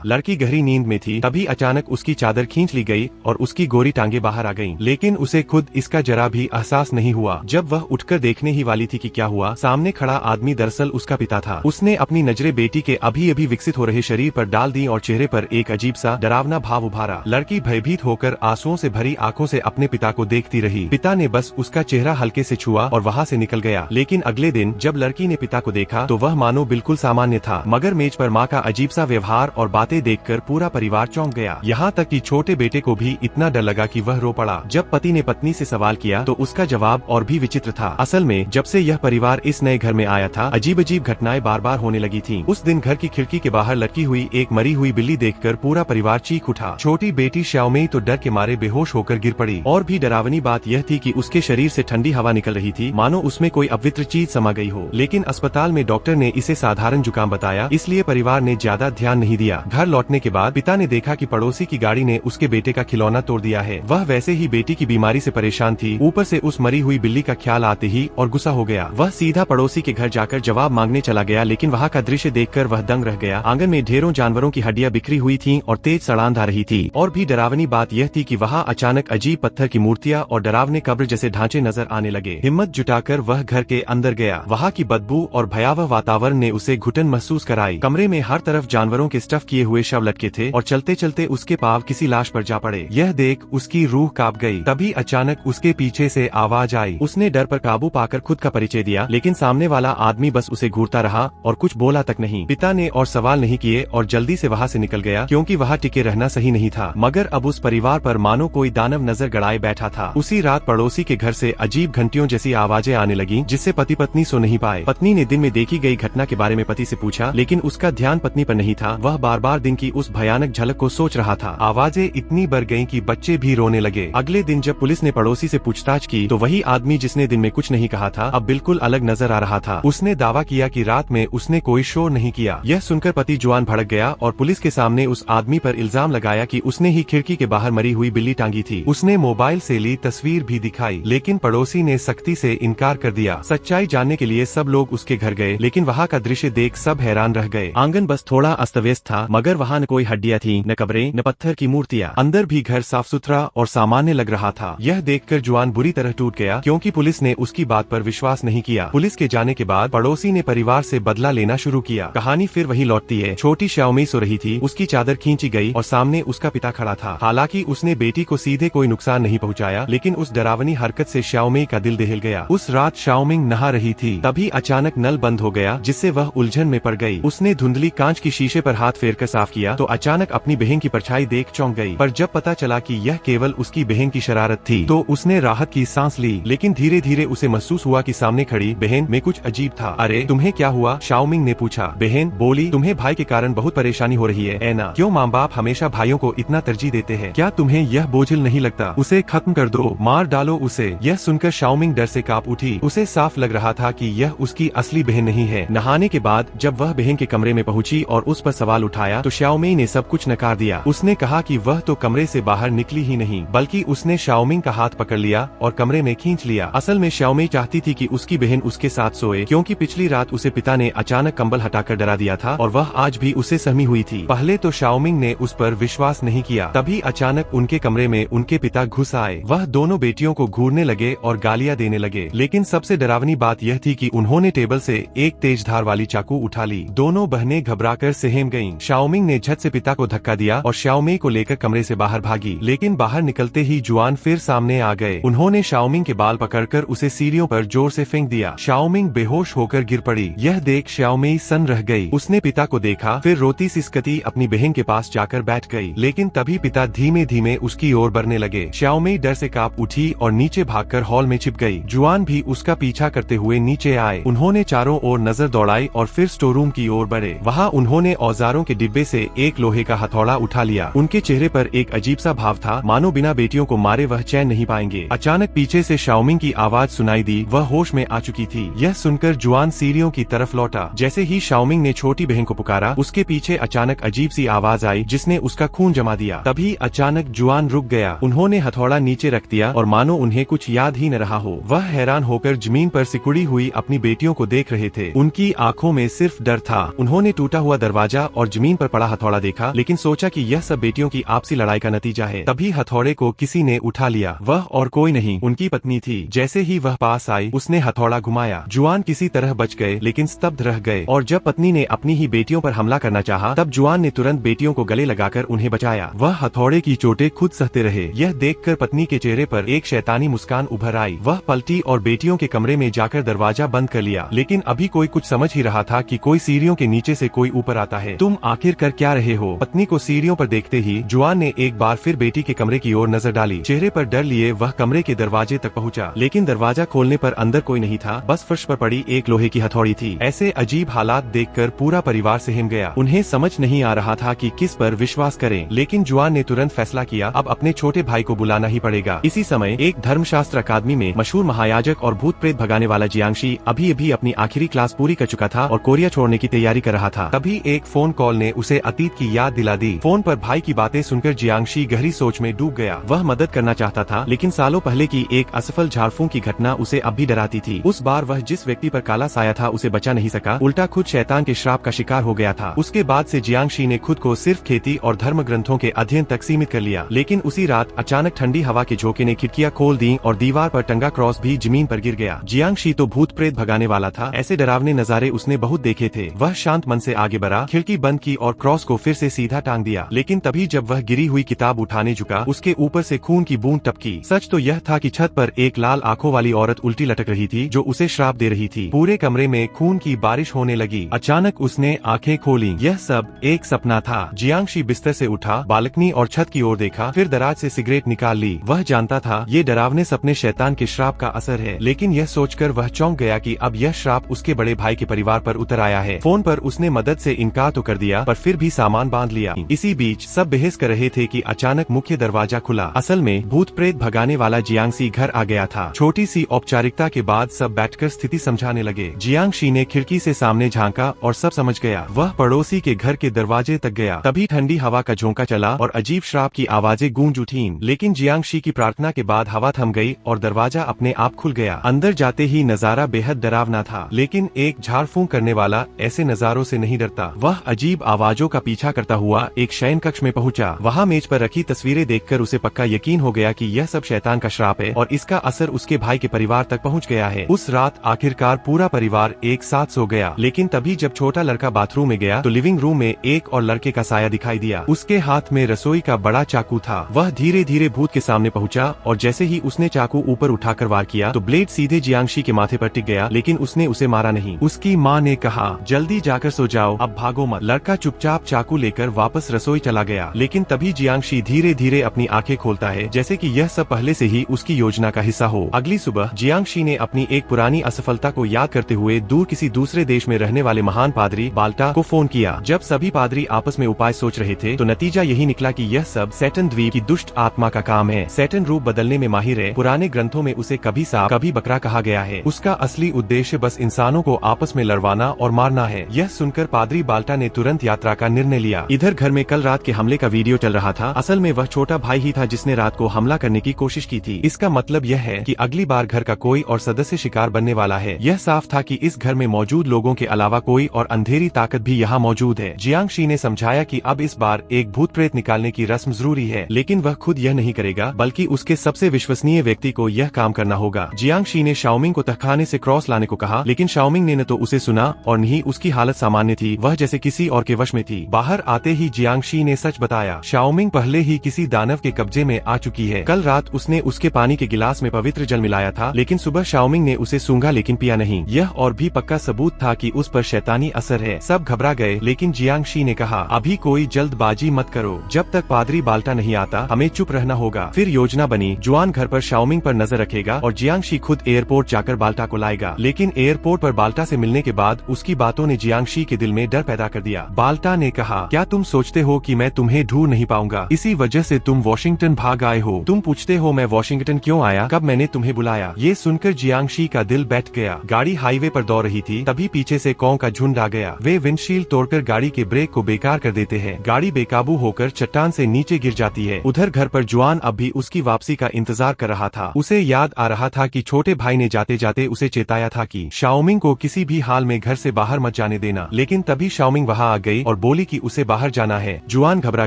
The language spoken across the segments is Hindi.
लड़की गहरी नींद में थी, तभी अचानक उसकी चादर खींच ली गई और उसकी गोरी टांगे बाहर आ गईं। लेकिन उसे खुद इसका जरा भी एहसास नहीं हुआ। जब वह उठकर देखने ही वाली थी कि क्या हुआ, सामने खड़ा आदमी दरअसल उसका पिता था। उसने अपनी नजरें बेटी के अभी अभी विकसित हो रहे शरीर पर डाल दी और चेहरे पर एक अजीब सा डरावना भाव उभारा। लड़की भयभीत होकर आंसुओं से भरी आंखों से अपने पिता को देखती रही। पिता ने बस उसका चेहरा हल्के से छुआ और वहाँ से निकल गया। लेकिन अगले दिन जब लड़की ने पिता को देखा तो वह मानो बिल्कुल सामान्य था, मगर मेज पर माँ का अजीब सा व्यवहार और बातें देखकर पूरा परिवार चौंक गया। यहाँ तक कि छोटे बेटे को भी इतना डर लगा कि वह रो पड़ा। जब पति ने पत्नी से सवाल किया तो उसका जवाब और भी विचित्र था। असल में जब से यह परिवार इस नए घर में आया था, अजीब अजीब घटनाएं बार बार होने लगी थीं। उस दिन घर की खिड़की के बाहर लटकी हुई एक मरी हुई बिल्ली देखकर पूरा परिवार चीख उठा। छोटी बेटी श्याओमेई तो डर के मारे बेहोश होकर गिर पड़ी। और भी डरावनी बात यह थी कि उसके शरीर से ठंडी हवा निकल रही थी, मानो उसमें कोई अपवित्र चीज समा गई हो। लेकिन अस्पताल में डॉक्टर ने इसे साधारण जुकाम बताया, इसलिए परिवार ने ज्यादा ध्यान नहीं दिया। घर लौटने के बाद पिता ने देखा कि पड़ोसी की गाड़ी ने उसके बेटे का खिलौना तोड़ दिया है। वह वैसे ही बेटी की बीमारी से परेशान थी, ऊपर से उस मरी हुई बिल्ली का ख्याल आते ही और गुस्सा हो गया। वह सीधा पड़ोसी के घर जाकर जवाब मांगने चला गया, लेकिन वहाँ का दृश्य देखकर वह दंग रह गया। आंगन में ढेरों जानवरों की हड्डियां बिखरी हुई थीं और तेज सड़ांध आ रही थी। और भी डरावनी बात यह थी कि वहाँ अचानक अजीब पत्थर की मूर्तियां और डरावने कब्र जैसे ढांचे नजर आने लगे। हिम्मत जुटाकर वह घर के अंदर गया। वहाँ की बदबू और भयावह वातावरण ने उसे घुटन महसूस कराई। कमरे में हर तरफ जानवरों के स्टफ किए हुए शव लटके थे और चलते चलते उसके पांव किसी लाश पर जा पड़े। यह देख उसकी रूह कांप गई। तभी अचानक उसके पीछे से आवाज आई। उसने डर पर काबू पाकर खुद का परिचय दिया, लेकिन सामने वाला आदमी बस उसे घूरता रहा और कुछ बोला तक नहीं। पिता ने और सवाल नहीं किए और जल्दी से वहाँ से निकल गया, क्योंकि वहाँ टिके रहना सही नहीं था। मगर अब उस परिवार पर मानो कोई दानव नजर गड़ाए बैठा था। उसी रात पड़ोसी के घर से अजीब घंटियों जैसी आवाजें आने लगी, जिससे पति पत्नी सो नहीं पाए। पत्नी ने दिन में देखी गई घटना के बारे में पति से पूछा, लेकिन उसका ध्यान पत्नी पर नहीं था। वह बार बार दिन की उस भयानक झलक को सोच रहा था। आवाजें इतनी बढ़ गईं कि बच्चे भी रोने लगे। अगले दिन जब पुलिस ने पड़ोसी से पूछताछ की तो वही आदमी जिसने दिन में कुछ नहीं कहा था, अब बिल्कुल अलग नजर आ रहा था। उसने दावा किया कि रात में उसने कोई शोर नहीं किया। यह सुनकर पति जुआन भड़क गया और पुलिस के सामने उस आदमी पर इल्जाम लगाया कि उसने ही खिड़की के बाहर मरी हुई बिल्ली टांगी थी। उसने मोबाइल से ली तस्वीर भी दिखाई, लेकिन पड़ोसी ने सख्ती से इनकार कर दिया। सच्चाई जानने के लिए सब लोग उसके घर गए, लेकिन वहाँ का दृश्य देख सब हैरान रह गए। आंगन बस थोड़ा अस्त व्यस्त था, मगर वहाँ न कोई हड्डियां थी, न कब्रें, न पत्थर की मूर्तियां। अंदर भी घर साफ सुथरा और सामान्य लग रहा था। यह देखकर जुआन बुरी तरह टूट गया, क्योंकि पुलिस ने उसकी बात पर विश्वास नहीं किया। पुलिस के जाने के बाद पड़ोसी ने परिवार से बदला लेना शुरू किया। कहानी फिर वही लौटती है। छोटी श्याओमेई सो रही थी, उसकी चादर खींची गई और सामने उसका पिता खड़ा था। हालांकि उसने बेटी को सीधे कोई नुकसान नहीं पहुंचाया, लेकिन उस डरावनी हरकत से श्याओमेई का दिल दहल गया। उस रात श्याओमेई नहा रही थी, तभी अचानक नल बंद हो गया, जिससे वह उलझन में पड़ गई। उसने धुंधली कांच की शीशे पर हाथ फेरकर साफ किया तो अचानक अपनी बहन की परछाई देख चौंक गई। पर जब पता चला कि यह केवल उसकी बहन की शरारत थी तो उसने राहत की सांस ली। लेकिन धीरे धीरे उसे महसूस हुआ कि सामने खड़ी बहन में कुछ अजीब था। अरे तुम्हें क्या हुआ? श्याओमेई ने पूछा। बहन बोली, तुम्हें भाई के कारण बहुत परेशानी हो रही है ना? क्यों माँ बाप हमेशा भाइयों को इतना तरजीह देते हैं? क्या तुम्हें यह बोझिल नहीं लगता? उसे खत्म कर दो, मार डालो उसे। यह सुनकर श्याओमेई डर से कांप उठी। उसे साफ लग रहा था कि यह उसकी असली बहन नहीं है। नहाने के बाद जब वह बहन के कमरे में पहुंची और उस पर सवाल उठाया तो श्याओमेई ने सब कुछ नकार दिया। उसने कहा कि वह तो कमरे से बाहर निकली ही नहीं, बल्कि उसने श्याओमेई का हाथ पकड़ लिया और कमरे में खींच लिया। असल में श्याओमेई चाहती थी कि उसकी बहन उसके साथ सोए, क्योंकि पिछली रात उसे पिता ने अचानक कंबल हटाकर डरा दिया था और वह आज भी उससे सहमी हुई थी। पहले तो श्याओमेई ने उस पर विश्वास नहीं किया, तभी अचानक उनके कमरे में उनके पिता घुस आए। वह दोनों बेटियों को घूरने लगे और गालियां देने लगे। लेकिन सबसे डरावनी बात यह थी कि उन्होंने टेबल से एक तेज धार वाली चाकू उठा ली। दोनों बहनें घबराकर सहम गईं। श्याओमेई ने झट से पिता को धक्का दिया और श्याओमेई को लेकर कमरे से बाहर भागी। लेकिन बाहर निकलते ही जुआन फिर सामने आ गए। उन्होंने श्याओमेई के बाल पकड़कर उसे सीढ़ियों पर जोर से फेंक दिया। श्याओमेई बेहोश होकर गिर पड़ी। यह देख श्याओमेई सन्न रह गई। उसने पिता को देखा, फिर रोती सिसकती अपनी बहन के पास जाकर बैठ गई। लेकिन तभी पिता धीमे धीमे उसकी ओर बढ़ने लगे। श्याओमेई डर से कांप उठी और नीचे भागकर हॉल में छिप गई। जुआन भी उसका पीछा करते हुए नीचे आए। उन्होंने चारों ओर नजर दौड़ाई और फिर स्टोर रूम की ओर बढ़े। वहाँ उन्होंने औजारों के डिब्बे से एक लोहे का हथौड़ा उठा लिया। उनके चेहरे पर एक अजीब सा भाव था, मानो बिना बेटियों को मारे वह चैन नहीं पाएंगे। अचानक पीछे से श्याओमेई की आवाज सुनाई दी। वह होश में आ चुकी थी। यह सुनकर जुआन सीढ़ियों की तरफ लौटा। जैसे ही श्याओमेई ने छोटी बहन को पुकारा, उसके पीछे अचानक अजीब सी आवाज आई, जिसने उसका खून जमा दिया। तभी अचानक जुआन रुक गया। उन्होंने हथौड़ा नीचे रख दिया और मानो उन्हें कुछ याद ही न रहा हो। वह हैरान होकर जमीन पर सिकुड़ी हुई अपनी बेटियों को देख रहे थे। उनकी आंखों में सिर्फ डर था। उन्होंने टूटा हुआ दरवाजा और जमीन पर पड़ा हथौड़ा देखा, लेकिन सोचा कि यह सब बेटियों की आपसी लड़ाई का नतीजा है। तभी हथौड़े को किसी ने उठा लिया। वह और कोई नहीं, उनकी पत्नी थी। जैसे ही वह पास आई, उसने हथौड़ा घुमाया। जुआन किसी तरह बच गए, लेकिन स्तब्ध रह गए। और जब पत्नी ने अपनी ही बेटियों पर हमला करना चाहा, तब जुआन ने तुरंत बेटियों को गले लगाकर उन्हें बचाया। वह हथौड़े की चोटें खुद सहते रहे। यह देखकर पत्नी के चेहरे पर एक शैतानी मुस्कान उभर आई। वह पलटी और बेटियों के कमरे में जाकर दरवाजा बंद कर लिया। लेकिन अभी कोई कुछ समझ ही रहा था कि कोई सीढ़ियों के नीचे से कोई ऊपर आता है। तुम आखिर कर क्या रहे हो? पत्नी को सीढ़ियों पर देखते ही जुआन ने एक बार फिर बेटी के कमरे की ओर नजर डाली। चेहरे पर डर लिए वह कमरे के दरवाजे तक पहुंचा, लेकिन दरवाजा खोलने पर अंदर कोई नहीं था। बस फर्श पर पड़ी एक लोहे की हथौड़ी थी। ऐसे अजीब हालात देखकर पूरा परिवार सहम गया। उन्हें समझ नहीं आ रहा था कि किस पर विश्वास करें, लेकिन जुआन ने तुरंत फैसला किया, अब अपने छोटे भाई को बुलाना ही पड़ेगा। इसी समय एक धर्मशास्त्र अकादमी में मशहूर महायाजक और भूत प्रेत भगाने वाला जियांगशी अभी अभी अपनी आखिरी क्लास पूरी कर चुका था और कोरिया छोड़ने की तैयारी कर रहा था। तभी एक फोन कॉल ने उसे अतीत की याद दिला दी। फोन पर भाई की बातें सुनकर जियांगशी गहरी सोच में डूब गया। वह मदद करना चाहता था, लेकिन सालों पहले की एक असफल झाड़फूंक की घटना उसे अब भी डराती थी। उस बार वह जिस व्यक्ति पर काला साया था उसे बचा नहीं सका, उल्टा खुद शैतान के श्राप का शिकार हो गया था। उसके बाद से जियांगशी ने खुद को सिर्फ खेती और धर्म ग्रंथों के अध्ययन तक सीमित कर लिया। लेकिन उसी रात अचानक ठंडी हवा के झोंके ने खिड़कियां खोल दी और दीवार पर टंगा क्रॉस भी जमीन पर गिर गया। जियांगशी तो भूत प्रेत भगाने वाला था। ऐसे डरावने नजारे उसने बहुत देखे थे। वह शांत मन से आगे बढ़ा, खिड़की बंद की और क्रॉस को फिर से सीधा टांग दिया। लेकिन तभी जब वह गिरी हुई किताब उठाने झुका, उसके ऊपर से खून की बूंद टपकी। सच तो यह था कि छत पर एक लाल आंखों वाली औरत उल्टी लटक रही थी, जो उसे श्राप दे रही थी। पूरे कमरे में खून की बारिश होने लगी। अचानक उसने आंखें खोली। यह सब एक सपना था। जियांगशी बिस्तर से उठा, बालकनी और छत की ओर देखा, फिर दराज से सिगरेट निकाल ली। वह जानता था ये डरावने सपने शैतान के श्राप का असर है, लेकिन यह सोचकर वह चौंक गया कि अब यह श्राप उसके बड़े भाई के परिवार पर उतर आया है। फोन पर उसने मदद से इनकार तो कर दिया, पर फिर भी सामान बांध लिया। इसी बीच सब बहस कर रहे थे कि अचानक मुख्य दरवाजा खुला। असल में भूत प्रेत भगाने वाला जियांगशी घर आ गया था। छोटी सी औपचारिकता के बाद सब बैठकर स्थिति समझाने लगे। जियांगशी ने खिड़की से सामने झांका और सब समझ गया। वह पड़ोसी के घर के दरवाजे तक गया। तभी ठंडी हवा का झोंका चला और अजीब श्राप की आवाजें गूंज उठीं। लेकिन जियांगशी की प्रार्थना के बाद हवा थम गई और दरवाजा अपने आप खुल गया। अंदर जाते ही नजारा बेहद डरावना था, लेकिन एक झाड़ फूंक करने वाला ऐसे नजारों से नहीं डरता। वह अजीब आवाजों का पीछा करता हुआ एक शयन कक्ष में पहुंचा। वहां मेज पर रखी तस्वीरें देखकर उसे पक्का यकीन हो गया कि यह सब शैतान का श्राप है और इसका असर उसके भाई के परिवार तक पहुंच गया है। उस रात आखिरकार पूरा परिवार एक साथ सो गया। लेकिन तभी जब छोटा लड़का बाथरूम में गया तो लिविंग रूम में एक और लड़के का साया दिखाई दिया। उसके हाथ में रसोई का बड़ा चाकू था। वह धीरे धीरे भूत के सामने पहुंचा और जैसे ही उसने चाकू ऊपर उठाकर वार किया तो ब्लेड सीधे जियांगशी के माथे पर टिक गया, लेकिन उसने उसे मारा नहीं। उसकी माँ ने कहा, जल्दी जाकर सो जाओ, अब भागो मत। लड़का चुपचाप चाकू लेकर वापस रसोई चला गया। लेकिन तभी जियांगशी धीरे धीरे अपनी आंखें खोलता है, जैसे कि यह सब पहले से ही उसकी योजना का हिस्सा हो। अगली सुबह जियांगशी ने अपनी एक पुरानी असफलता को याद करते हुए दूर किसी दूसरे देश में रहने वाले महान पादरी बाल्टा को फोन किया। जब सभी पादरी आपस में उपाय सोच रहे थे तो नतीजा यही निकला कि यह सब सैटर्न द्वीप की दुष्ट आत्मा का काम है। सैटर्न रूप बदलने में माहिर है। पुराने ग्रंथों में उसे कभी सांप कभी बकरा कहा गया है। उसका असली उद्देश्य बस इंसानों को आपस में लड़वाना और मारना है। यह सुनकर पादरी बाल्टा ने तुरंत यात्रा का निर्णय लिया। इधर घर में कल रात के हमले का वीडियो चल रहा था। असल में वह छोटा भाई ही था जिसने रात को हमला करने की कोशिश की थी। इसका मतलब यह है कि अगली बार घर का कोई और सदस्य शिकार बनने वाला है। यह साफ था कि इस घर में मौजूद लोगों के अलावा कोई और अंधेरी ताकत भी यहाँ मौजूद है। जियांगशी ने समझाया कि अब इस बार एक भूत प्रेत निकालने की रस्म जरूरी है, लेकिन वह खुद यह नहीं करेगा बल्कि उसके सबसे विश्वसनीय व्यक्ति को यह काम करना होगा। जियांगशी ने शाओमिंग को तहखाने से क्रॉस लाने को कहा, लेकिन शाओमिंग ने न तो उसे सुना और न ही उसकी हालत सामान्य थी। वह जैसे किसी और के वश में थी। बाहर आते ही जियांगशी ने सच बताया, शाओमिंग पहले ही किसी दानव के कब्जे में आ चुकी है। कल रात उसने उसके पानी के गिलास में पवित्र जल मिलाया था, लेकिन सुबह शाओमिंग ने उसे सूंघा लेकिन पिया नहीं। यह और भी पक्का सबूत था कि उस पर शैतानी असर है। सब घबरा गए, लेकिन जियांगशी ने कहा, अभी कोई जल्दबाजी मत करो। जब तक पादरी बाल्टा नहीं आता हमें चुप रहना होगा। फिर योजना बनी, जुआन घर पर शाओमिंग पर नजर रखेगा और जियांगशी खुद एयरपोर्ट जाकर बाल्टा को लाएगा। लेकिन एयरपोर्ट पर बाल्टा से मिलने के बाद उसकी बातों ने जियांगशी के दिल में डर पैदा कर दिया। बाल्टा ने कहा, क्या तुम सोचते हो कि मैं तुम्हें ढूंढ नहीं पाऊंगा? इसी वजह से तुम वॉशिंगटन भाग आए हो। तुम पूछते हो मैं वॉशिंगटन क्यों आया, कब मैंने तुम्हें बुलाया? ये सुनकर जियांगशी का दिल बैठ गया। गाड़ी हाईवे पर दौड़ रही थी, तभी पीछे से कौओं का झुंड आ गया। वे विंडशील्ड तोड़कर गाड़ी के ब्रेक को बेकार कर देते हैं। गाड़ी बेकाबू होकर चट्टान से नीचे गिर जाती है। उधर घर पर जुआन अब भी उसकी वापसी का इंतजार कर रहा था। उसे याद आ रहा था कि छोटे भाई ने जाते जाते उसे चेताया था कि शाओमिंग को किसी भी हाल में घर से बाहर मत जाने देना। लेकिन तभी शाओमिंग वहां आ गई और और बोली कि उसे बाहर जाना है। जुआन घबरा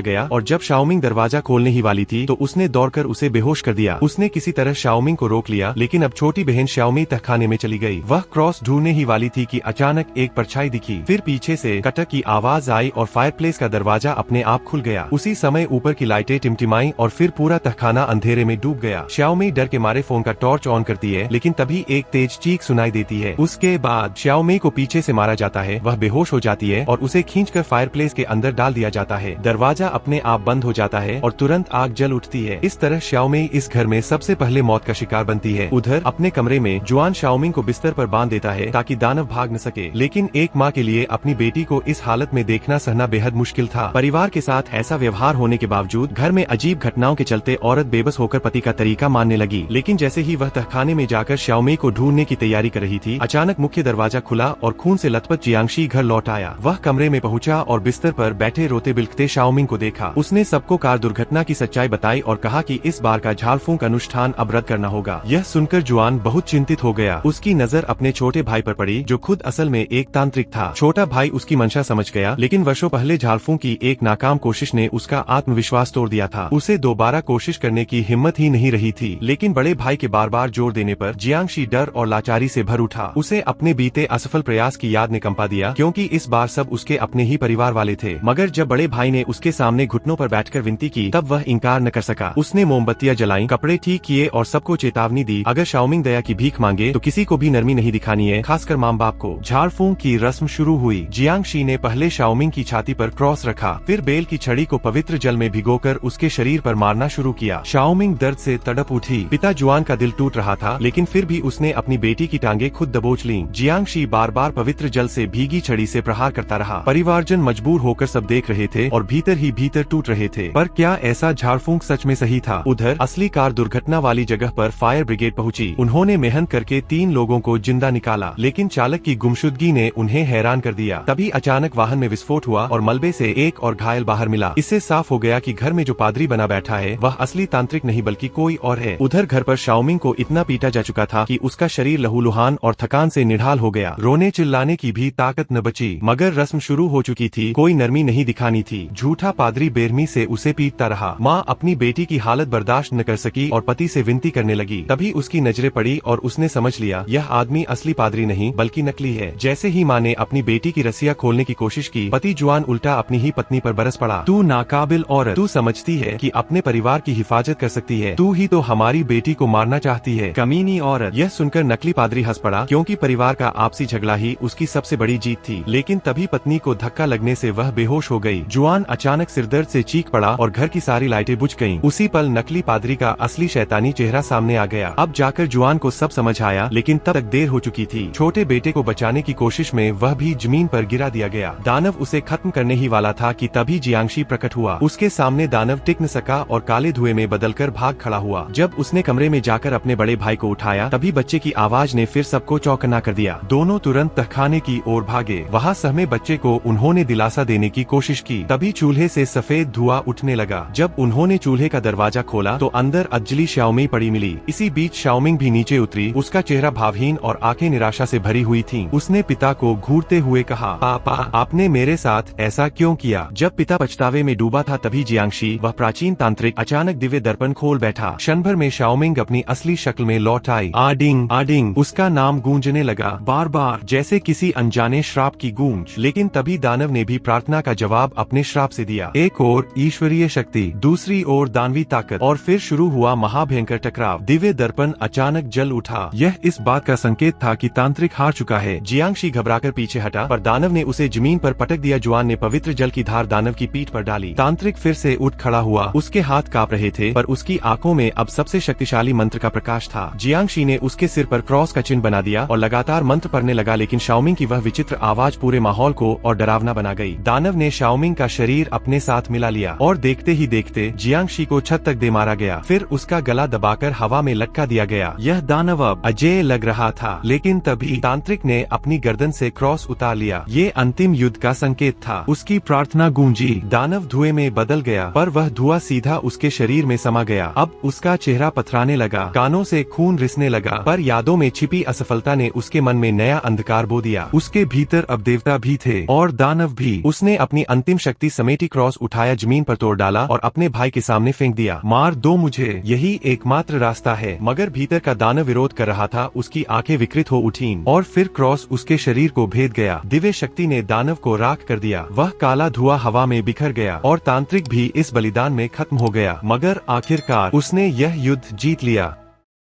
गया और जब शाओमिंग दरवाजा खोलने ही वाली थी तो उसने दौड़कर उसे बेहोश कर दिया। उसने किसी तरह शाओमिंग को रोक लिया, लेकिन अब छोटी बहन शाओमी तहखाने में चली गई। वह क्रॉस ढूंढने ही वाली थी कि अचानक एक परछाई दिखी। फिर पीछे से कटक की आवाज आई और फायरप्लेस का दरवाजा अपने आप खुल गया। उसी समय ऊपर की लाइटें टिमटिमाई और फिर पूरा तहखाना अंधेरे में डूब गया। शाओमी डर के मारे फोन का टॉर्च ऑन करती है, लेकिन तभी एक तेज चीख सुनाई देती है। उसके बाद शाओमी को पीछे से मारा जाता है। वह बेहोश हो जाती है और उसे खींचकर फायरप्लेस के अंदर डाल दिया जाता है। दरवाजा अपने आप बंद हो जाता है और तुरंत आग जल उठती है। इस तरह शाओमी इस घर में सबसे पहले मौत का शिकार बनती है। उधर अपने कमरे में जुआन शाओमिंग को बिस्तर पर बांध देता है ताकि दानव भाग न सके, लेकिन एक माँ के लिए अपनी बेटी को इस हालत में देखना सहना बेहद मुश्किल था। परिवार के साथ ऐसा व्यवहार होने के बावजूद घर में अजीब घटनाओं के चलते औरत बेबस होकर पति का तरीका मानने लगी। लेकिन जैसे ही वह तहखाने में जाकर शाओमी को ढूंढने की तैयारी कर रही थी, अचानक मुख्य दरवाजा खुला और खून से लथपथ जियांगशी घर लौट आया। वह कमरे में पहुंचा और बिस्तर पर बैठे रोते बिलखते शाओमिंग को देखा। उसने सबको कार दुर्घटना की सच्चाई बताई और कहा कि इस बार का झाड़ फूंक अनुष्ठान अब रद्द करना होगा। यह सुनकर जुआन बहुत चिंतित हो गया। उसकी नजर अपने छोटे भाई पर पड़ी, जो खुद असल में एक तांत्रिक था। छोटा भाई उसकी मंशा समझ गया, लेकिन वर्षों पहले झाड़ फूंक की एक नाकाम कोशिश ने उसका आत्मविश्वास तोड़ दिया था। उसे दोबारा कोशिश करने की हिम्मत ही नहीं रही थी। लेकिन बड़े भाई के बार बार जोर देने पर जियांगशी डर और लाचारी से भर उठा। उसे अपने बीते असफल प्रयास की याद ने कंपा दिया, क्योंकि इस बार सब उसके अपने ही परिवार वाले थे। मगर जब बड़े भाई ने उसके सामने घुटनों पर बैठकर विनती की, तब वह इनकार न कर सका। उसने मोमबत्तियां जलाई, कपड़े ठीक किए और सबको चेतावनी दी, अगर शाओमिंग दया की भीख मांगे तो किसी को भी नरमी नहीं दिखानी है, खासकर माँ बाप को। झाड़ फूंक की रस्म शुरू हुई। जियांगशी ने पहले शाओमिंग की छाती पर क्रॉस रखा, फिर बेल की छड़ी को पवित्र जल में भिगोकर उसके शरीर पर मारना शुरू किया। शाओमिंग दर्द से तड़प उठी। पिता जुआन का दिल टूट रहा था, लेकिन फिर भी उसने अपनी बेटी की टांगे खुद दबोच लीं। जियांगशी बार बार पवित्र जल से भीगी छड़ी से प्रहार करता रहा। परिवारजन मजबूर होकर सब देख रहे थे और भीतर ही भीतर टूट रहे थे। पर क्या ऐसा झाड़ फूंक सच में सही था? उधर असली कार दुर्घटना वाली जगह पर फायर ब्रिगेड पहुंची। उन्होंने मेहनत करके 3 लोगों को जिंदा निकाला, लेकिन चालक की गुमशुदगी ने उन्हें हैरान कर दिया। तभी अचानक वाहन में विस्फोट हुआ और मलबे से एक और घायल बाहर मिला। इससे साफ हो गया कि घर में जो पादरी बना बैठा है वह असली तांत्रिक नहीं बल्कि कोई और है। उधर घर पर शाओमिंग को इतना पीटा जा चुका था कि उसका शरीर लहूलुहान और थकान से निढाल हो गया। रोने चिल्लाने की भी ताकत न बची। मगर रस्म शुरू हो चुकी थी, कोई नरमी नहीं दिखानी थी। झूठा पादरी बेरहमी से उसे पीटता रहा। माँ अपनी बेटी की हालत बर्दाश्त न कर सकी और पति से विनती करने लगी। तभी उसकी नजरें पड़ी और उसने समझ लिया, यह आदमी असली पादरी नहीं बल्कि नकली है। जैसे ही माँ ने अपनी बेटी की रस्सियाँ खोलने की कोशिश की, पति जुआन उल्टा अपनी ही पत्नी पर बरस पड़ा। तू नाकाबिल औरत, तू समझती है कि अपने परिवार की हिफाजत कर सकती है, तू ही तो हमारी बेटी को मारना चाहती है, कमीनी औरत। यह सुनकर नकली पादरी हंस पड़ा, क्योंकि परिवार का आपसी झगड़ा ही उसकी सबसे बड़ी जीत थी। लेकिन तभी पत्नी को धक्का लगने से वह बेहोश हो गई। जुआन अचानक सिरदर्द से चीख पड़ा और घर की सारी लाइटें बुझ गईं। उसी पल नकली पादरी का असली शैतानी चेहरा सामने आ गया। अब जाकर जुआन को सब समझ आया, लेकिन तब तक देर हो चुकी थी। छोटे बेटे को बचाने की कोशिश में वह भी जमीन पर गिरा दिया गया। दानव उसे खत्म करने ही वाला था कि तभी जियांगशी प्रकट हुआ। उसके सामने दानव टिक न सका और काले धुएं में बदलकर भाग खड़ा हुआ। जब उसने कमरे में जाकर अपने बड़े भाई को उठाया, तभी बच्चे की आवाज ने फिर सबको चौकन्ना कर दिया। दोनों तुरंत तहखाने की ओर भागे। वहाँ सहमे बच्चे को उन्होंने दिलासा देने की कोशिश की। तभी चूल्हे से सफेद धुआं उठने लगा। जब उन्होंने चूल्हे का दरवाजा खोला तो अंदर अज्जली शाओमी पड़ी मिली। इसी बीच शाओमिंग भी नीचे उतरी। उसका चेहरा भावहीन और आंखें निराशा से भरी हुई थीं। उसने पिता को घूरते हुए कहा, पापा आपने मेरे साथ ऐसा क्यों किया? जब पिता पछतावे में डूबा था, तभी जियांगशी, वह प्राचीन तांत्रिक, अचानक दिव्य दर्पण खोल बैठा। क्षण भर में शाओमिंग अपनी असली शक्ल में लौट आई। आडिंग आडिंग उसका नाम गूंजने लगा, बार बार, जैसे किसी अनजाने श्राप की गूंज। लेकिन तभी दानव ने भी प्रार्थना का जवाब अपने श्राप से दिया। एक ओर ईश्वरीय शक्ति, दूसरी ओर दानवी ताकत, और फिर शुरू हुआ महाभयंकर टकराव। दिव्य दर्पण अचानक जल उठा। यह इस बात का संकेत था कि तांत्रिक हार चुका है। जियांगशी घबराकर पीछे हटा, पर दानव ने उसे जमीन पर पटक दिया। जुआन ने पवित्र जल की धार दानव की पीठ पर डाली। तांत्रिक फिर से उठ खड़ा हुआ। उसके हाथ कांप रहे थे, पर उसकी आंखों में अब सबसे शक्तिशाली मंत्र का प्रकाश था। जियांगशी ने उसके सिर पर क्रॉस का चिन्ह बना दिया और लगातार मंत्र पढ़ने लगा, लेकिन शाओमिंग की वह विचित्र आवाज पूरे माहौल को और डरावना बना गई। दानव ने शाओमिंग का शरीर अपने साथ मिला लिया और देखते ही देखते जियांगशी को छत तक दे मारा गया। फिर उसका गला दबाकर हवा में लटका दिया गया। यह दानव अब अजेय लग रहा था, लेकिन तभी तांत्रिक ने अपनी गर्दन से क्रॉस उतार लिया। ये अंतिम युद्ध का संकेत था। उसकी प्रार्थना गूंजी। दानव धुएं में बदल गया, पर वह धुआं सीधा उसके शरीर में समा गया। अब उसका चेहरा पथराने लगा, कानों से खून रिसने लगा, पर यादों में छिपी असफलता ने उसके मन में नया अंधकार बो दिया। उसके भीतर अब देवता भी थे और दानव भी उसने अपनी अंतिम शक्ति समेटी क्रॉस उठाया, जमीन पर तोड़ डाला और अपने भाई के सामने फेंक दिया। मार दो मुझे, यही एकमात्र रास्ता है। मगर भीतर का दानव विरोध कर रहा था, उसकी आंखें विकृत हो उठीं और फिर क्रॉस उसके शरीर को भेद गया। दिव्य शक्ति ने दानव को राख कर दिया। वह काला धुआं हवा में बिखर गया और तांत्रिक भी इस बलिदान में खत्म हो गया। मगर आखिरकार उसने यह युद्ध जीत लिया।